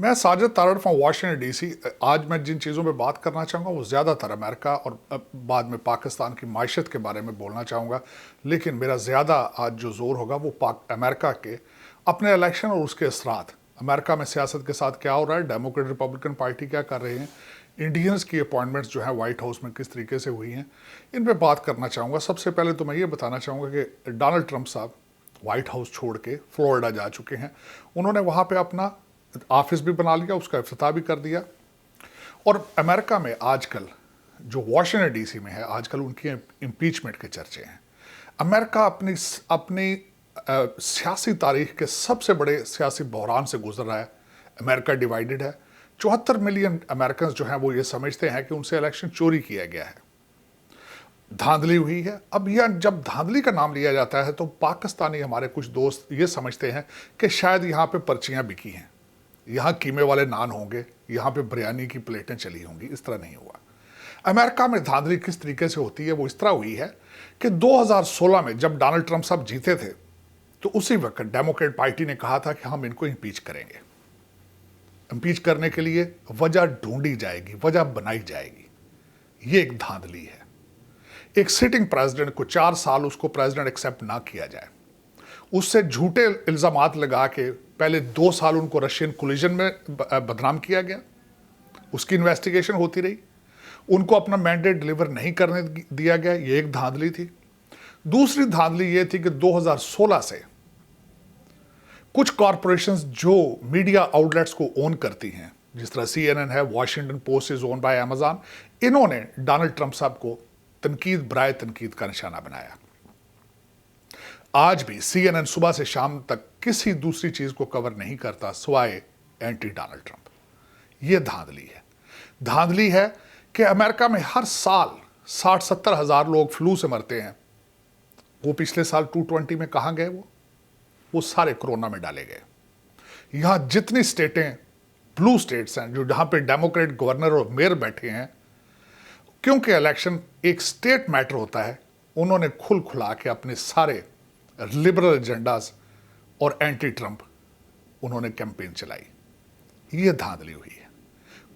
मैं Sajid Tarar from Washington DC. आज मैं जिन चीज़ों पे बात करना चाहूँगा वो ज़्यादातर अमेरिका और बाद में पाकिस्तान की मायशत के बारे में बोलना चाहूँगा, लेकिन मेरा ज़्यादा आज जो ज़ोर होगा वो अमेरिका के अपने इलेक्शन और उसके असरात, अमेरिका में सियासत के साथ क्या हो रहा है, डेमोक्रेट रिपब्लिकन पार्टी क्या कर रहे हैं, इंडियंस की अपॉइंटमेंट्स जो है वाइट हाउस में किस तरीके से हुई हैं, इन पर बात करना चाहूँगा। सबसे पहले तो मैं ये बताना चाहूँगा कि डोनाल्ड ट्रंप साहब वाइट हाउस छोड़ के फ्लोरिडा जा चुके हैं। उन्होंने वहाँ पे अपना ऑफिस भी बना लिया, उसका इफ्तिताह भी कर दिया। और अमेरिका में आजकल जो वाशिंगटन डीसी में है, आजकल उनकी इम्पीचमेंट के चर्चे हैं। अमेरिका अपनी अपनी सियासी तारीख के सबसे बड़े सियासी बहरान से गुजर रहा है। अमेरिका डिवाइडेड है। 74 मिलियन अमेरिकन जो हैं वो ये समझते हैं कि उनसे इलेक्शन चोरी किया गया है, धांधली हुई है। अब यह जब धांधली का नाम लिया जाता है तो पाकिस्तानी हमारे कुछ दोस्त ये समझते हैं कि शायद यहाँ पे पर्चियाँ बिकी हैं, यहाँ कीमे वाले नान होंगे, यहाँ पे बिरयानी की प्लेटें चली होंगी। इस तरह नहीं हुआ। अमेरिका में धांधली किस तरीके से होती है वो इस तरह हुई है कि 2016 में जब डोनाल्ड ट्रंप साहब जीते थे तो उसी वक्त डेमोक्रेट पार्टी ने कहा था कि हम इनको इम्पीच करेंगे। इम्पीच करने के लिए वजह ढूंढी जाएगी, वजह बनाई जाएगी। ये एक धांधली है। एक सिटिंग प्रेसिडेंट को 4 साल उसको प्रेसिडेंट एक्सेप्ट ना किया जाए, उससे झूठे इल्जामात लगा के पहले 2 साल उनको रशियन कोलिजन में बदनाम किया गया, उसकी इन्वेस्टिगेशन होती रही, उनको अपना मैंडेट डिलीवर नहीं करने दिया गया। ये एक धांधली थी। दूसरी धांधली ये थी कि 2016 से कुछ कॉरपोरेशंस जो मीडिया आउटलेट्स को ओन करती हैं, जिस तरह CNN है, Washington Post is own by Amazon, इन्होंने डोनाल्ड ट्रंप साहब को तनकीद बराए तनकीद का निशाना बनाया। आज भी CNN सुबह से शाम तक किसी दूसरी चीज को कवर नहीं करता सिवाय एंटी डोनाल्ड ट्रंप। यह धांधली है। धांधली है कि अमेरिका में हर साल 60-70 हजार लोग फ्लू से मरते हैं। वो पिछले साल 220 में कहां गए? वो सारे कोरोना में डाले गए। यहां जितनी स्टेटें ब्लू स्टेट्स हैं, जो जहां पे डेमोक्रेट गवर्नर और मेयर बैठे हैं, क्योंकि इलेक्शन एक स्टेट मैटर होता है, उन्होंने खुल खुला के अपने सारे लिबरल एजेंडाज और एंटी ट्रंप उन्होंने कैंपेन चलाई। ये धांधली हुई है।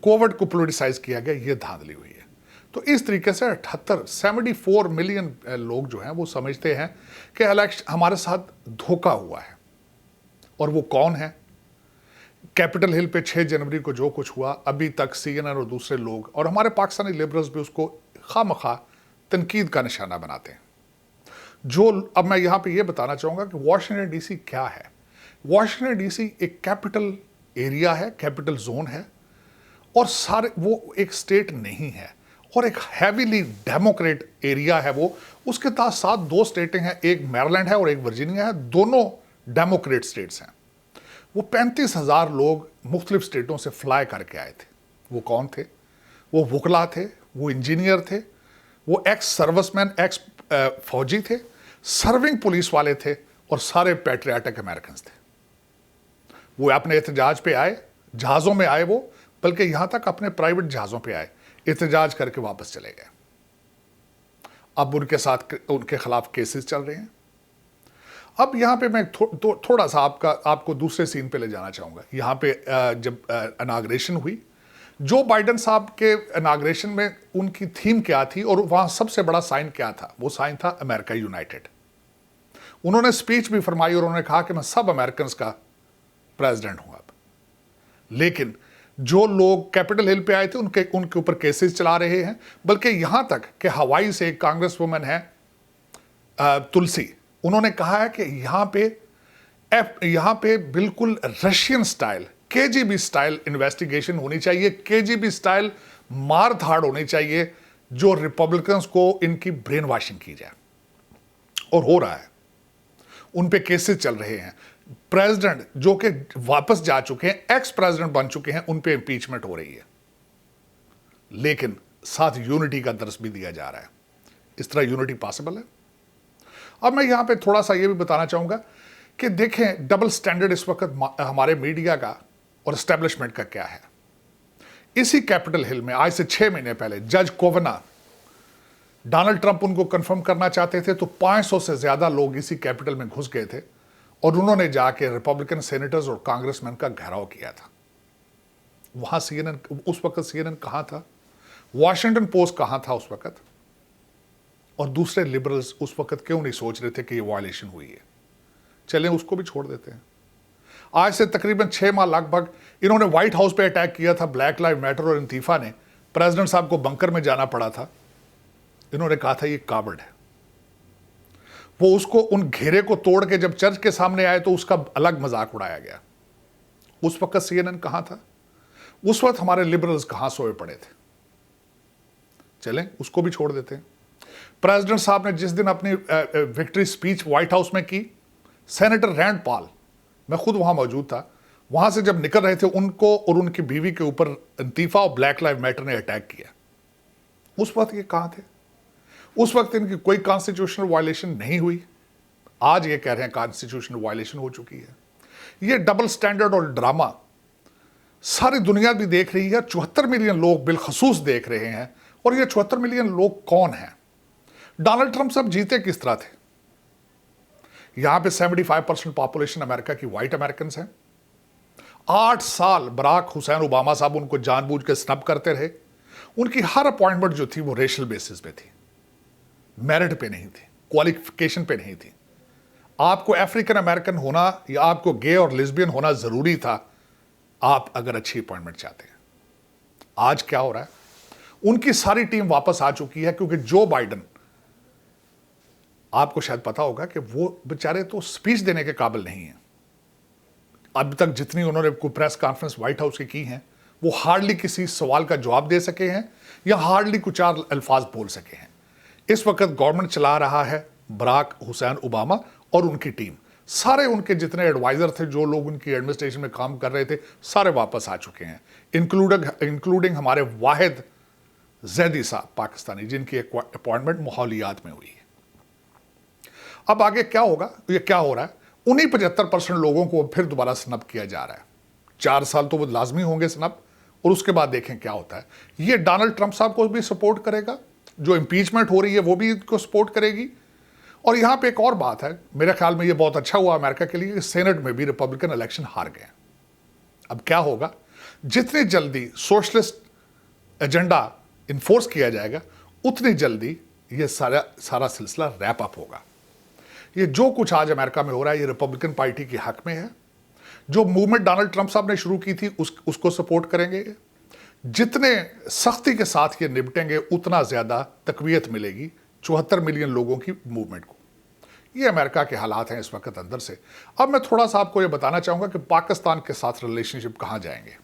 कोविड को पोलिटिसाइज किया गया, ये धांधली हुई है। तो इस तरीके से 74 मिलियन लोग जो हैं वो समझते हैं कि इलेक्शन हमारे साथ धोखा हुआ है। और वो कौन है? कैपिटल हिल पे 6 जनवरी को जो कुछ हुआ, अभी तक CNN और दूसरे लोग और हमारे पाकिस्तानी लिबरल्स भी उसको खामखा तनकीद का निशाना बनाते हैं। जो अब मैं यहां पे ये बताना चाहूंगा कि वाशिंगटन डीसी क्या है। वाशिंगटन डीसी एक कैपिटल एरिया है, कैपिटल जोन है, और सारे वो एक स्टेट नहीं है, और एक हैवीली डेमोक्रेट एरिया है वो। उसके साथ 2 स्टेटें हैं, एक मैरीलैंड है और एक वर्जीनिया है, दोनों डेमोक्रेट स्टेट्स हैं। वो 35,000 लोग मुख्तलिफ स्टेटों से फ्लाई करके आए थे। वो कौन थे? वो वकला थे, वो इंजीनियर थे, वो एक्स सर्विसमैन, एक्स फौजी थे, सर्विंग पुलिस वाले थे, और सारे पैट्रियाटिक अमेरिकन थे। वो अपने एहतजाज पे आए, जहाज़ों में आए वो, बल्कि यहां तक अपने प्राइवेट जहाज़ों पे आए, एहतजाज करके वापस चले गए। अब उनके साथ उनके खिलाफ केसेस चल रहे हैं। अब यहां पे मैं थोड़ा सा आपको दूसरे सीन पे ले जाना चाहूंगा। यहां पे जब इनाग्रेशन हुई, जो बाइडेन साहब के इनाग्रेशन में उनकी थीम क्या थी और वहां सबसे बड़ा साइन क्या था? वो साइन था अमेरिका यूनाइटेड। उन्होंने स्पीच भी फरमाई और उन्होंने कहा कि मैं सब अमेरिकन का प्रेसिडेंट हूं अब। लेकिन जो लोग कैपिटल हिल पे आए थे उनके ऊपर केसेस चला रहे हैं, बल्कि यहां तक कि हवाई से एक कांग्रेस वुमन है तुलसी, उन्होंने कहा है कि यहां पे बिल्कुल Russian style, KGB style investigation होनी चाहिए, KGB स्टाइल मार धाड़ होनी चाहिए, जो रिपब्लिकन्स को इनकी ब्रेन वॉशिंग की जाए। और हो रहा है, उन पे केसेस चल रहे हैं। प्रेसिडेंट जो कि वापस जा चुके हैं, एक्स प्रेसिडेंट बन चुके हैं, उन पे इंपीचमेंट हो रही है। लेकिन साथ यूनिटी का दर्स भी दिया जा रहा है। इस तरह यूनिटी पॉसिबल है। अब मैं यहां पे थोड़ा सा ये भी बताना चाहूंगा कि देखें डबल स्टैंडर्ड इस वक्त हमारे मीडिया का और एस्टेब्लिशमेंट का क्या है। इसी कैपिटल हिल में आज से 6 महीने पहले जज कोवना, डोनाल्ड ट्रंप उनको कंफर्म करना चाहते थे, तो 500 से ज्यादा लोग इसी कैपिटल में घुस गए थे और उन्होंने जाके रिपब्लिकन सेनेटर्स और कांग्रेसमैन का घेराव किया था। वहाँ CNN, उस वक्त CNN कहाँ था, वॉशिंगटन पोस्ट कहाँ था उस वक्त, और दूसरे लिबरल्स उस वक्त क्यों नहीं सोच रहे थे कि ये वायलेशन हुई है। चलें उसको भी छोड़ देते हैं। आज से तकरीबन 6 माह लगभग इन्होंने व्हाइट हाउस पे अटैक किया था, ब्लैक लाइव मैटर और इंतीफा ने प्रेसिडेंट साहब को बंकर में जाना पड़ा था। इन्होंने कहा था ये कावर्ड है। वो उसको उन घेरे को तोड़ के जब चर्च के सामने आए तो उसका अलग मजाक उड़ाया गया। उस वक्त CNN कहां था, उस वक्त हमारे लिबरल्स कहां सोए पड़े थे। चलें उसको भी छोड़ देते हैं। प्रेसिडेंट साहब ने जिस दिन अपनी विक्ट्री स्पीच व्हाइट हाउस में की, सेनेटर रैंड पॉल, मैं खुद वहां मौजूद था, वहां से जब निकल रहे थे उनको और उनकी बीवी के ऊपर इंतीफा और ब्लैक लाइव मैटर ने अटैक किया। उस वक्त ये कहां थे, उस वक्त इनकी कोई कॉन्स्टिट्यूशनल वायलेशन नहीं हुई। आज ये कह रहे हैं कॉन्स्टिट्यूशनल वायलेशन हो चुकी है। ये डबल स्टैंडर्ड और ड्रामा सारी दुनिया भी देख रही है। 74 मिलियन लोग बिलखसूस देख रहे हैं। और ये 74 मिलियन लोग कौन हैं? डोनाल्ड ट्रंप साहब जीते किस तरह थे? यहां पे 75% पॉपुलेशन अमेरिका की व्हाइट अमेरिकन है। 8 साल बराक हुसैन ओबामा साहब उनको जानबूझ के स्नब करते रहे। उनकी हर अपॉइंटमेंट जो थी वो रेशियल बेसिस पे थी, मेरिट पे नहीं थी, क्वालिफिकेशन पे नहीं थी। आपको अफ्रीकन अमेरिकन होना या आपको गे और लेस्बियन होना जरूरी था, आप अगर अच्छी अपॉइंटमेंट चाहते हैं। आज क्या हो रहा है, उनकी सारी टीम वापस आ चुकी है, क्योंकि जो बाइडन, आपको शायद पता होगा कि वो बेचारे तो स्पीच देने के काबिल नहीं है। अब तक जितनी उन्होंने प्रेस कॉन्फ्रेंस व्हाइट हाउस की हैं, वो हार्डली किसी सवाल का जवाब दे सके हैं या हार्डली कुछ 4 अल्फाज बोल सके हैं। इस वक्त गवर्नमेंट चला रहा है बराक हुसैन ओबामा और उनकी टीम। सारे उनके जितने एडवाइजर थे, जो लोग उनकी एडमिनिस्ट्रेशन में काम कर रहे थे, सारे वापस आ चुके हैं, इंक्लूडिंग हमारे वाहिद जैदी साहब पाकिस्तानी, जिनकी अपॉइंटमेंट माहौलियात में हुई है। अब आगे क्या होगा, ये क्या हो रहा है, उन्हीं 75% लोगों को फिर दोबारा स्नब किया जा रहा है। 4 साल तो वो लाजमी होंगे स्नब, और उसके बाद देखें क्या होता है। ये डोनाल्ड ट्रंप साहब को भी सपोर्ट करेगा, जो इंपीचमेंट हो रही है वो भी इनको सपोर्ट करेगी। और यहां पे एक और बात है, मेरे ख्याल में ये बहुत अच्छा हुआ अमेरिका के लिए कि सेनेट में भी रिपब्लिकन इलेक्शन हार गए। अब क्या होगा, जितनी जल्दी सोशलिस्ट एजेंडा इन्फोर्स किया जाएगा, उतनी जल्दी ये सारा सिलसिला रैप अप होगा। ये जो कुछ आज अमेरिका में हो रहा है, ये रिपब्लिकन पार्टी के हक में है। जो मूवमेंट डोनाल्ड ट्रंप साहब ने शुरू की थी उसको सपोर्ट करेंगे। जितने सख्ती के साथ ये निपटेंगे, उतना ज्यादा तकवीयत मिलेगी 74 मिलियन लोगों की मूवमेंट को। ये अमेरिका के हालात हैं इस वक्त अंदर से। अब मैं थोड़ा सा आपको ये बताना चाहूंगा कि पाकिस्तान के साथ रिलेशनशिप कहां जाएंगे।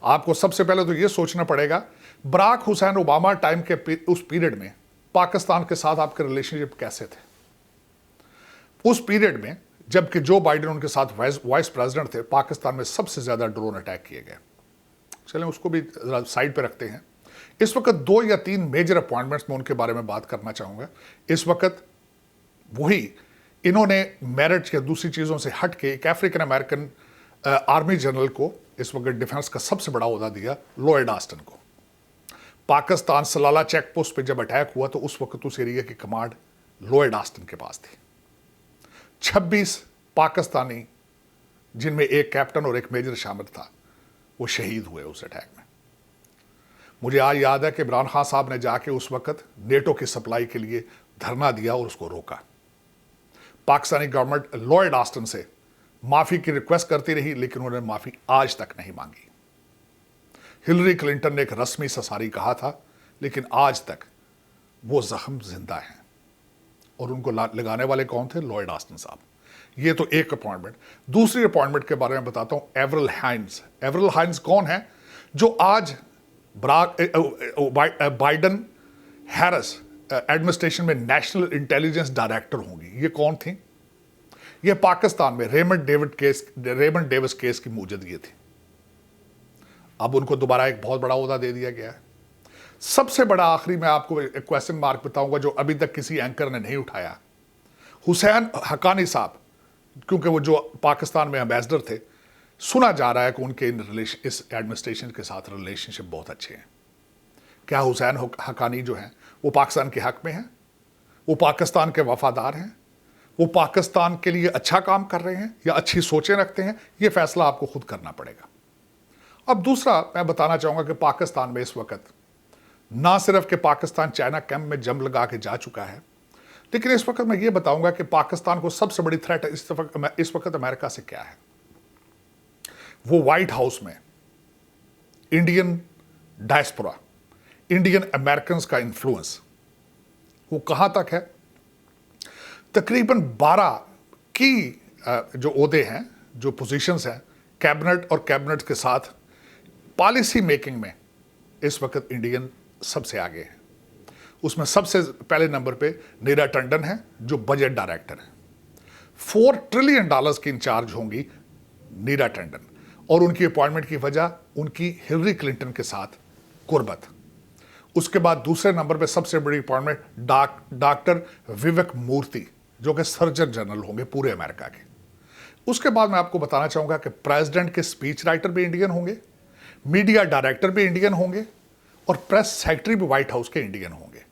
आपको सबसे पहले तो ये सोचना पड़ेगा, बराक हुसैन ओबामा टाइम के उस पीरियड में पाकिस्तान के साथ आपके रिलेशनशिप कैसे थे। उस पीरियड में जबकि जो बाइडेन उनके साथ वाइस प्रेसिडेंट थे, पाकिस्तान में सबसे ज्यादा ड्रोन अटैक किए गए। चलें उसको भी साइड पे रखते हैं। इस वक्त 2 या 3 मेजर अपॉइंटमेंट्स में उनके बारे में बात करना चाहूंगा। इस वक्त वही इन्होंने मेरिट या दूसरी चीजों से हट के एक अफ्रीकन अमेरिकन आर्मी जनरल को इस वक्त डिफेंस का सबसे बड़ा ओहदा दिया, लॉयड ऑस्टिन को। पाकिस्तान सलाला चेक पोस्ट पे जब अटैक हुआ तो उस वक्त उस एरिया की कमांड लॉयड ऑस्टिन के पास थी। 26 पाकिस्तानी, जिनमें एक कैप्टन और एक मेजर शामिल था, वो शहीद हुए उस अटैक में। मुझे आज याद है कि इमरान खान साहब ने जाके उस वक्त नेटो की सप्लाई के लिए धरना दिया और उसको रोका। पाकिस्तानी गवर्नमेंट लॉयड ऑस्टिन से माफी की रिक्वेस्ट करती रही, लेकिन उन्होंने माफी आज तक नहीं मांगी। हिलरी क्लिंटन ने एक रस्मी ससारी कहा था, लेकिन आज तक वो जख्म जिंदा हैं। और उनको लगाने वाले कौन थे? लॉयड ऑस्टिन साहब। ये तो एक अपॉइंटमेंट। दूसरी अपॉइंटमेंट के बारे में बताता हूं, एवरल हाइंस। एवरल हाइंस कौन है? जो आज बाइडन हैरिस एडमिनिस्ट्रेशन में नेशनल इंटेलिजेंस डायरेक्टर होंगी। ये कौन थी? ये पाकिस्तान में रेमंड डेविस केस की मौजूदगी थी। अब उनको दोबारा एक बहुत बड़ा ओहदा दे दिया गया है। सबसे बड़ा आखिरी मैं आपको एक क्वेश्चन मार्क बताऊंगा जो अभी तक किसी एंकर ने नहीं उठाया। हुसैन हक्कानी साहब, क्योंकि वो जो पाकिस्तान में एम्बेसडर थे, सुना जा रहा है कि उनके इस एडमिनिस्ट्रेशन के साथ रिलेशनशिप बहुत अच्छे हैं। क्या हुसैन हक्कानी जो हैं वो पाकिस्तान के हक में हैं? वो पाकिस्तान के वफादार हैं? वो पाकिस्तान के लिए अच्छा काम कर रहे हैं या अच्छी सोचें रखते हैं? ये फैसला आपको खुद करना पड़ेगा। अब दूसरा मैं बताना चाहूंगा कि पाकिस्तान में इस वक्त ना सिर्फ कि पाकिस्तान चाइना कैंप में जंप लगा के जा चुका है, लेकिन इस वक्त मैं ये बताऊंगा कि पाकिस्तान को सबसे बड़ी थ्रेट इस वक्त अमेरिका से क्या है। वो व्हाइट हाउस में इंडियन डायस्पोरा, इंडियन अमेरिकन का इन्फ्लुएंस वो कहां तक है। तकरीबन 12 की जो ओहदे हैं, जो पोजीशंस हैं कैबिनेट और कैबिनेट के साथ पॉलिसी मेकिंग में, इस वक्त इंडियन सबसे आगे है। उसमें सबसे पहले नंबर पे नीरा टंडन है जो बजट डायरेक्टर है। $4 ट्रिलियन की इंचार्ज होंगी नीरा टंडन, और उनकी अपॉइंटमेंट की वजह उनकी हिलरी क्लिंटन के साथ कुर्बत। उसके बाद दूसरे नंबर पे सबसे बड़ी अपॉइंटमेंट डॉक्टर विवेक मूर्ति जो कि सर्जन जनरल होंगे पूरे अमेरिका के। उसके बाद मैं आपको बताना चाहूंगा कि प्रेसिडेंट के स्पीच राइटर भी इंडियन होंगे, मीडिया डायरेक्टर भी इंडियन होंगे, और प्रेस सेक्रेटरी भी व्हाइट हाउस के इंडियन होंगे।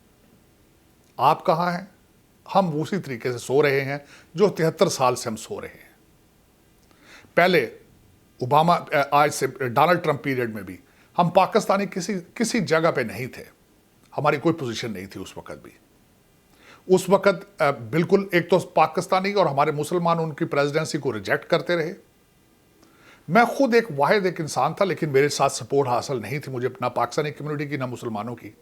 आप कहां हैं? हम उसी तरीके से सो रहे हैं जो 73 साल से हम सो रहे हैं। पहले ओबामा, आज से डोनाल्ड ट्रंप पीरियड में भी हम पाकिस्तानी किसी जगह पे नहीं थे, हमारी कोई पोजीशन नहीं थी उस वक्त भी। उस वक्त बिल्कुल एक तो पाकिस्तानी और हमारे मुसलमान उनकी प्रेसिडेंसी को रिजेक्ट करते रहे। मैं खुद एक वाहिद एक इंसान था, लेकिन मेरे साथ सपोर्ट हासिल नहीं थी मुझे, ना पाकिस्तानी कम्युनिटी की ना मुसलमानों की,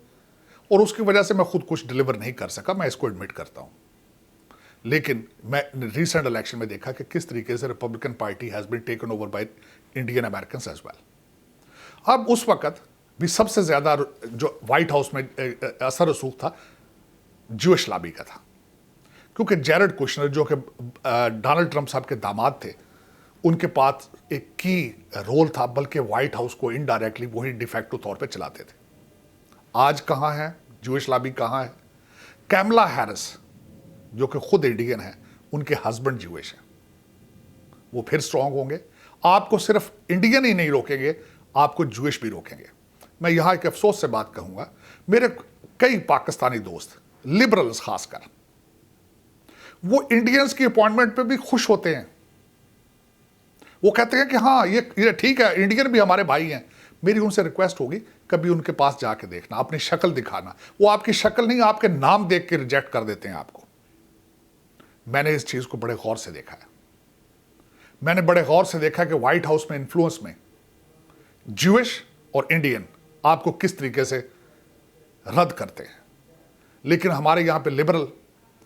और उसकी वजह से मैं खुद कुछ डिलीवर नहीं कर सका, मैं इसको एडमिट करता हूं। लेकिन मैं रिसेंट इलेक्शन में देखा कि किस तरीके से Republican party has been taken over by Indian American as well. अब उस वक्त भी सबसे ज्यादा जो व्हाइट हाउस में असर रसूख था ज्यूइश लॉबी का था, क्योंकि जैरेड कुशनर जो कि डोनाल्ड ट्रंप साहब के दामाद थे, उनके पास एक की रोल था, बल्कि व्हाइट हाउस को इनडायरेक्टली वही डिफेक्टो तौर पे चलाते थे। आज कहां है ज्यूइश लॉबी, कहां है? कैमला हैरिस जो कि खुद इंडियन है, उनके हस्बैंड ज्यूइश है, वो फिर स्ट्रांग होंगे। आपको सिर्फ इंडियन ही नहीं रोकेंगे, आपको ज्यूइश भी रोकेंगे। मैं यहां एक अफसोस से बात कहूंगा, मेरे कई पाकिस्तानी दोस्त लिबरल्स खासकर, वो इंडियंस की अपॉइंटमेंट पे भी खुश होते हैं। वो कहते हैं कि हाँ ये ठीक है, इंडियन भी हमारे भाई हैं। मेरी उनसे रिक्वेस्ट होगी कभी उनके पास जाके देखना, अपनी शक्ल दिखाना। वो आपकी शक्ल नहीं, आपके नाम देख के रिजेक्ट कर देते हैं आपको। मैंने इस चीज को बड़े गौर से देखा है। मैंने बड़े गौर से देखा कि व्हाइट हाउस में इन्फ्लुएंस में ज्यूइश और इंडियन आपको किस तरीके से रद्द करते हैं। लेकिन हमारे यहां पे लिबरल,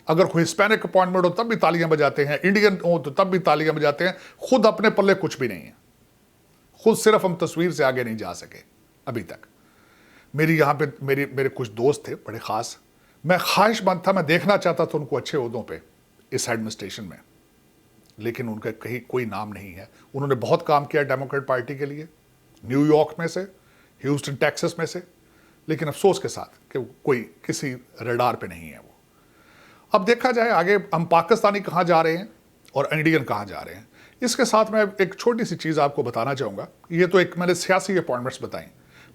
अगर कोई हिस्पैनिक अपॉइंटमेंट हो तब भी तालियां बजाते हैं, इंडियन हो तो तब भी तालियां बजाते हैं। खुद अपने पल्ले कुछ भी नहीं है, खुद सिर्फ हम तस्वीर से आगे नहीं जा सके अभी तक। मेरी यहां पे मेरे कुछ दोस्त थे बड़े खास, मैं ख्वाहिशमंद था, मैं देखना चाहता था उनको अच्छे ओहदों पे इस एडमिनिस्ट्रेशन में, लेकिन उनका कहीं कोई नाम नहीं है। उन्होंने बहुत काम किया डेमोक्रेट पार्टी के लिए, न्यूयॉर्क में से, ह्यूस्टन टेक्सास में से, लेकिन अफसोस के साथ कि कोई किसी रडार पे नहीं है वो। अब देखा जाए आगे हम पाकिस्तानी कहाँ जा रहे हैं और इंडियन कहाँ जा रहे हैं। इसके साथ मैं एक छोटी सी चीज़ आपको बताना चाहूँगा। ये तो एक मैंने सियासी अपॉइंटमेंट्स बताई,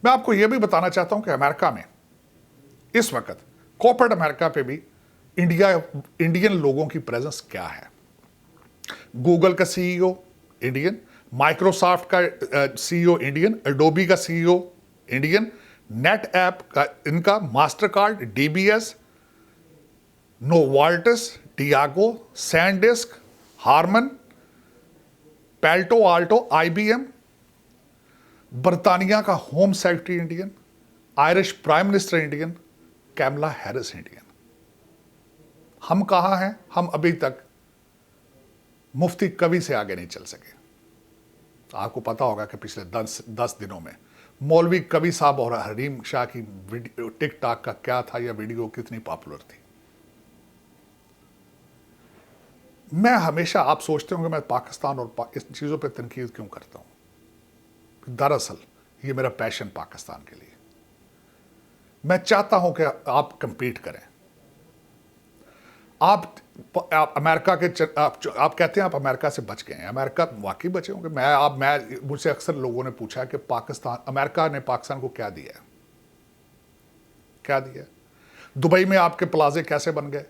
मैं आपको ये भी बताना चाहता हूँ कि अमेरिका में इस वक्त कॉर्पोरेट अमेरिका पे भी इंडियन लोगों की प्रेजेंस क्या है। गूगल का सीईओ इंडियन, माइक्रोसॉफ्ट का सीईओ इंडियन, एडोबी का सीईओ इंडियन, नेट ऐप का इनका Mastercard, DBS, Novartis, Diageo, SanDisk, Harman, Palo Alto, IBM, बर्तानिया का home secretary Indian, Irish prime minister Indian, Kamala Harris Indian. हम कहां हैं? हम अभी तक मुफ्ती कवि से आगे नहीं चल सके। आपको पता होगा कि पिछले 10 दिनों में मौलवी कवि साहब और हरीम शाह की टिकटॉक का क्या था, यह वीडियो कितनी पॉपुलर थी। मैं हमेशा, आप सोचते होंगे मैं पाकिस्तान और इस चीज़ों पे तनकीद क्यों करता हूं। दरअसल ये मेरा पैशन पाकिस्तान के लिए। मैं चाहता हूं कि आप कंपीट करें। आप अमेरिका के आप कहते हैं आप अमेरिका से बच गए हैं, अमेरिका वाकई बचे होंगे। मैं मुझसे अक्सर लोगों ने पूछा कि अमेरिका ने पाकिस्तान को क्या दिया, क्या दिया। दुबई में आपके प्लाजे कैसे बन गए,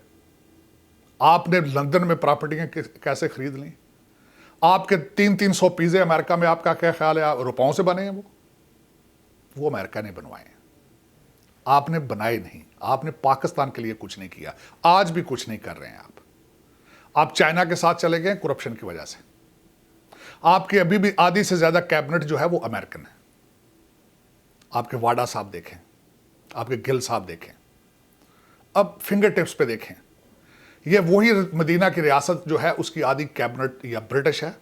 आपने लंदन में प्रॉपर्टियां कैसे खरीद ली, आपके 300 पिज़्ज़े अमेरिका में, आपका क्या ख्याल है रुपयों से बने हैं वो। वो अमेरिका ने बनवाए हैं, आपने बनाए नहीं। आपने पाकिस्तान के लिए कुछ नहीं किया, आज भी कुछ नहीं कर रहे हैं आप चाइना के साथ चले गए करप्शन की वजह से। आपके अभी भी आधी से ज्यादा कैबिनेट जो है वो अमेरिकन है। आपके वाडा साहब देखें, आपके गिल साहब देखें, अब फिंगर टिप्स पे देखें, ये वही मदीना की रियासत जो है उसकी आधी कैबिनेट या ब्रिटिश है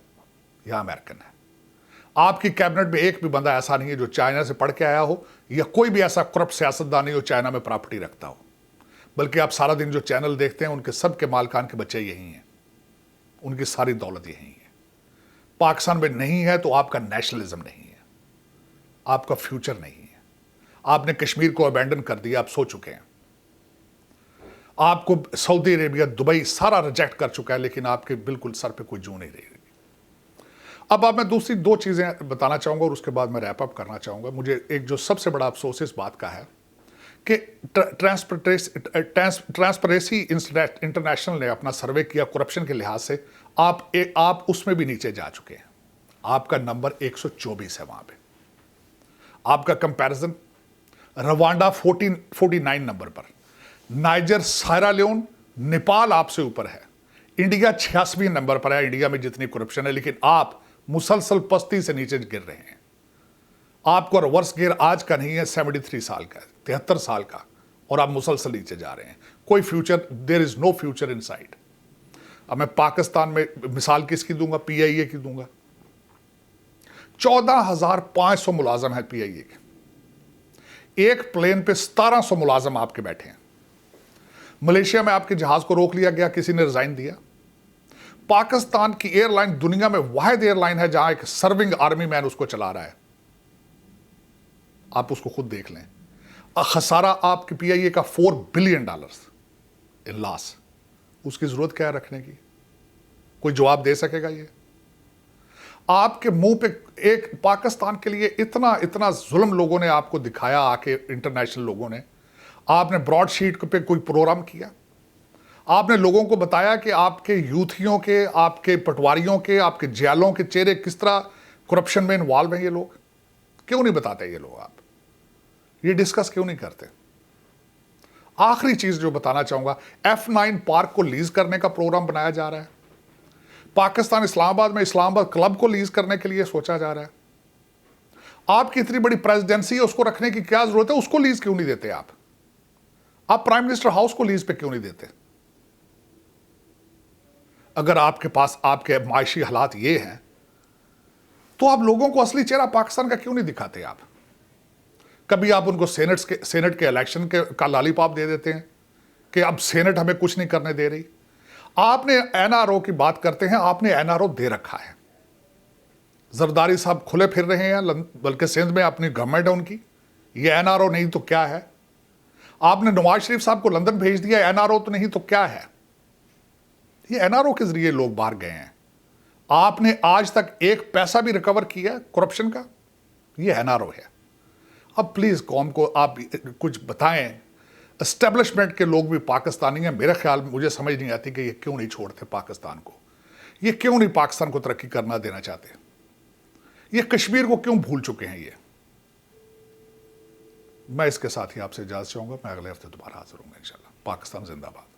या अमेरिकन है। आपकी कैबिनेट में एक भी बंदा ऐसा नहीं है जो चाइना से पढ़ के आया हो या कोई भी ऐसा करप्ट सियासतदान नहीं हो चाइना में प्रॉपर्टी रखता हो, बल्कि आप सारा दिन जो चैनल देखते हैं उनके सबके मालकान के बच्चे यही हैं, उनकी सारी दौलत यही है। पाकिस्तान में नहीं है तो आपका नेशनलिज्म नहीं है, आपका फ्यूचर नहीं है। आपने कश्मीर को अबैंडन कर दिया, आप सो चुके हैं। आपको सऊदी अरेबिया, दुबई सारा रिजेक्ट कर चुका है, लेकिन आपके बिल्कुल सर पे कोई जू नहीं रही। अब मैं दूसरी दो चीजें बताना चाहूंगा और उसके बाद मैं रैप अप करना चाहूंगा। मुझे एक जो सबसे बड़ा अफसोस इस बात का है कि ट्रांसपेरेंसी इंटरनेशनल ने अपना सर्वे किया करप्शन के लिहाज से, आप उसमें भी नीचे जा चुके हैं। आपका नंबर 124 है वहां पे। आपका कंपैरिजन रवांडा 49 नंबर पर, नाइजर, सायरा लियोन, नेपाल आपसे ऊपर है, इंडिया 86वें नंबर पर है। इंडिया में जितनी करप्शन है, लेकिन आप मुसलसल पस्ती से नीचे गिर रहे हैं। आपको रिवर्स गियर आज का नहीं है, 73 साल का, 73 साल का, और आप मुसलसल नीचे जा रहे हैं। कोई future, there is no future inside. अब मैं पाकिस्तान में मिसाल किसकी दूंगा? PIA की दूंगा। 14,500 मुलाजम है PIA के। एक प्लेन पे 1700 मुलाजम आपके बैठे हैं। मलेशिया में आपके जहाज को रोक लिया गया, किसी ने रिजाइन दिया। पाकिस्तान की एयरलाइन दुनिया में वाहिद एयरलाइन है जहां एक सर्विंग आर्मी मैन उसको चला रहा है। आप उसको खुद देख लें। खसारा आपके PIA का $4 बिलियन इन लॉस। उसकी जरूरत क्या है रखने की? कोई जवाब दे सकेगा? ये आपके मुंह पे एक पाकिस्तान के लिए इतना इतना जुल्म लोगों ने आपको दिखाया, आके इंटरनेशनल लोगों ने। आपने ब्रॉडशीट पे कोई प्रोग्राम किया? आपने लोगों को बताया कि आपके यूथियों के, आपके पटवारियों के, आपके जेलों के चेहरे किस तरह करप्शन में इन्वॉल्व हैं? ये लोग क्यों नहीं बताते? ये लोग आप ये डिस्कस क्यों नहीं करते? आखिरी चीज जो बताना चाहूंगा, F9 पार्क को लीज करने का प्रोग्राम बनाया जा रहा है। पाकिस्तान इस्लामाबाद में इस्लामाबाद क्लब को लीज करने के लिए सोचा जा रहा है। आपकी इतनी बड़ी प्रेसिडेंसी है, उसको रखने की क्या जरूरत है? उसको लीज क्यों नहीं देते आप प्राइम मिनिस्टर हाउस को लीज पे क्यों नहीं देते? अगर आपके पास आपके मायशी हालात ये हैं, तो आप लोगों को असली चेहरा पाकिस्तान का क्यों नहीं दिखाते? आप कभी आप उनको सेनेट के इलेक्शन का लॉलीपॉप दे देते हैं कि अब सेनेट हमें कुछ नहीं करने दे रही। आपने NRO की बात करते हैं, आपने NRO दे रखा है। जरदारी साहब खुले फिर रहे हैं, बल्कि सिंध में अपनी गवर्नमेंट है उनकी। ये NRO नहीं तो क्या है? आपने नवाज शरीफ साहब को लंदन भेज दिया, NRO तो नहीं तो क्या है? ये NRO के जरिए लोग बाहर गए हैं। आपने आज तक एक पैसा भी रिकवर किया करप्शन का? ये NRO है। अब प्लीज कौम को आप कुछ बताएं। एस्टेब्लिशमेंट के लोग भी पाकिस्तानी हैं। मेरे ख्याल में, मुझे समझ नहीं आती कि ये क्यों नहीं छोड़ते पाकिस्तान को, ये क्यों नहीं पाकिस्तान को तरक्की करना देना चाहते, ये कश्मीर को क्यों भूल चुके हैं? ये मैं इसके साथ ही आपसे इजाजत चाहूंगा। मैं अगले हफ्ते दोबारा हाजिर होऊंगा इंशाल्लाह। पाकिस्तान जिंदाबाद।